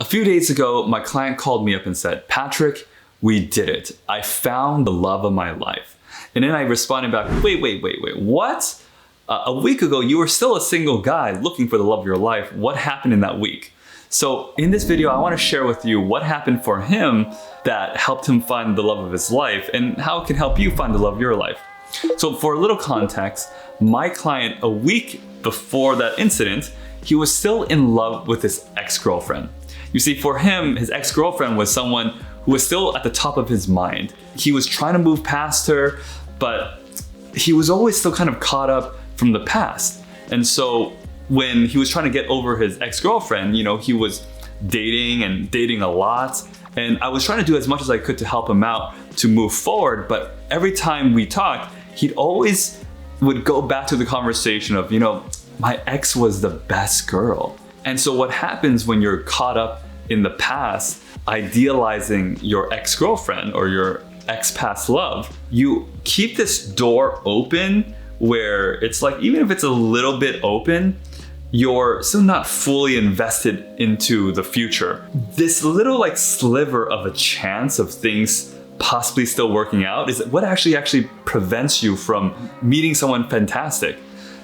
A few days ago, my client called me up and said, Patrick, we did it. I found the love of my life. And then I responded back, wait, what? A week ago, you were still a single guy looking for the love of your life. What happened in that week? So in this video, I want to share with you what happened for him that helped him find the love of his life and how it can help you find the love of your life. So for a little context, my client, a week before that incident, he was still in love with his ex-girlfriend. You see, for him, his ex-girlfriend was someone who was still at the top of his mind. He was trying to move past her, but he was always still kind of caught up from the past. And so when he was trying to get over his ex-girlfriend, he was dating a lot. And I was trying to do as much as I could to help him out to move forward. But every time we talked, he'd always would go back to the conversation of, my ex was the best girl. And so what happens when you're caught up in the past, idealizing your ex-girlfriend or your ex-past love, you keep this door open where it's like, even if it's a little bit open, you're still not fully invested into the future. This little sliver of a chance of things possibly still working out is what actually prevents you from meeting someone fantastic.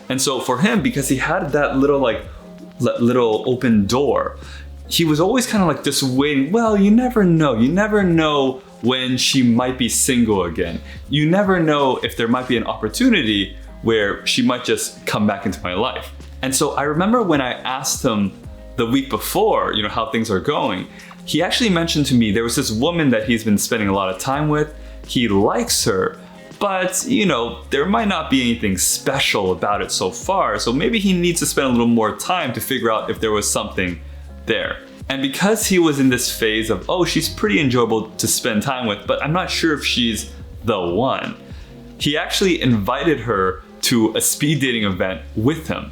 And so for him, because he had that little open door, he was always kind of just waiting. Well, you never know when she might be single again. You never know if there might be an opportunity where she might just come back into my life. And so I remember when I asked him the week before, how things are going, he actually mentioned to me there was this woman that he's been spending a lot of time with. He likes her, but there might not be anything special about it so far. So maybe he needs to spend a little more time to figure out if there was something there. And because he was in this phase of, she's pretty enjoyable to spend time with, but I'm not sure if she's the one, he actually invited her to a speed dating event with him.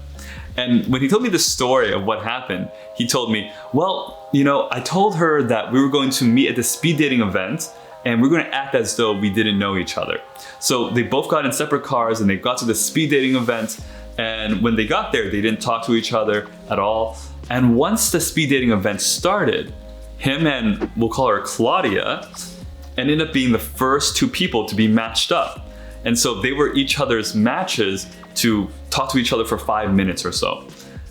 And when he told me the story of what happened, he told me, I told her that we were going to meet at the speed dating event and we're going to act as though we didn't know each other. So they both got in separate cars and they got to the speed dating event. And when they got there, they didn't talk to each other at all. And once the speed dating event started, him and we'll call her Claudia ended up being the first two people to be matched up. And so they were each other's matches to talk to each other for 5 minutes or so.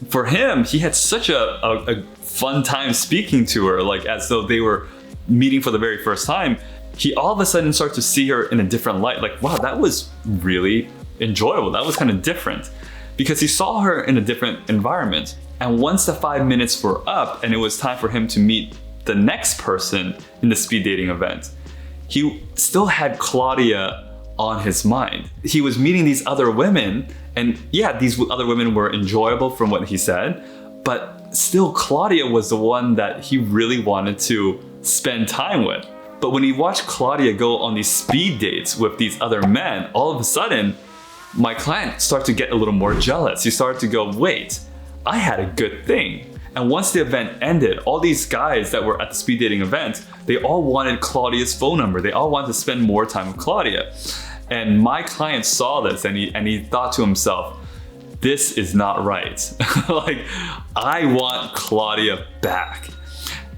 For him, he had such a fun time speaking to her, as though they were meeting for the very first time. He all of a sudden started to see her in a different light. Wow, that was really enjoyable. That was kind of different because he saw her in a different environment. And once the 5 minutes were up and it was time for him to meet the next person in the speed dating event, he still had Claudia on his mind. He was meeting these other women, and yeah, these other women were enjoyable from what he said, but still Claudia was the one that he really wanted to spend time with. But when he watched Claudia go on these speed dates with these other men, all of a sudden, my client started to get a little more jealous. He started to go, wait, I had a good thing. And once the event ended, all these guys that were at the speed dating event, they all wanted Claudia's phone number. They all wanted to spend more time with Claudia. And my client saw this and he thought to himself, this is not right. I want Claudia back.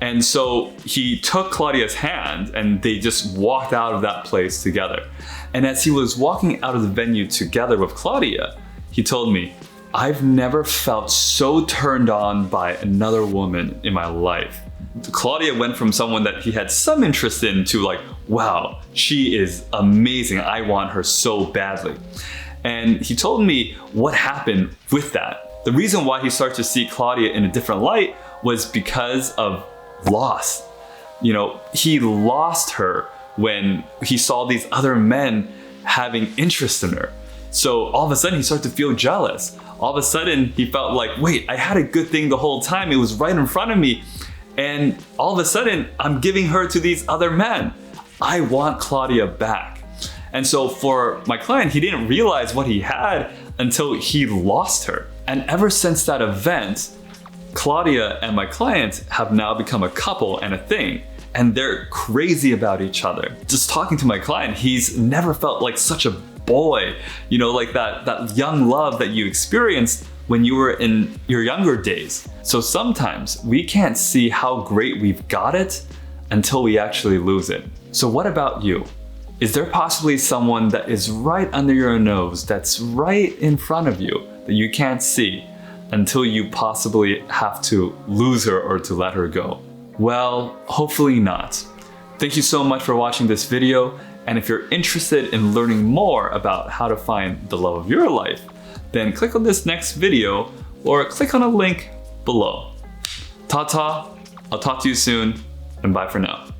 And so he took Claudia's hand and they just walked out of that place together. And as he was walking out of the venue together with Claudia, he told me, I've never felt so turned on by another woman in my life. Claudia went from someone that he had some interest in to wow, she is amazing. I want her so badly. And he told me what happened with that. The reason why he started to see Claudia in a different light was because of loss. He lost her when he saw these other men having interest in her. So all of a sudden he started to feel jealous. All of a sudden he felt wait, I had a good thing the whole time. It was right in front of me. And all of a sudden I'm giving her to these other men. I want Claudia back. And so for my client, he didn't realize what he had until he lost her. And ever since that event, Claudia and my client have now become a couple and a thing. And they're crazy about each other. Just talking to my client, he's never felt like such a boy, that young love that you experienced when you were in your younger days. So sometimes we can't see how great we've got it until we actually lose it. So what about you? Is there possibly someone that is right under your nose, that's right in front of you, that you can't see until you possibly have to lose her or to let her go? Well, hopefully not. Thank you so much for watching this video. And if you're interested in learning more about how to find the love of your life, then click on this next video or click on a link below. Ta-ta, I'll talk to you soon, and bye for now.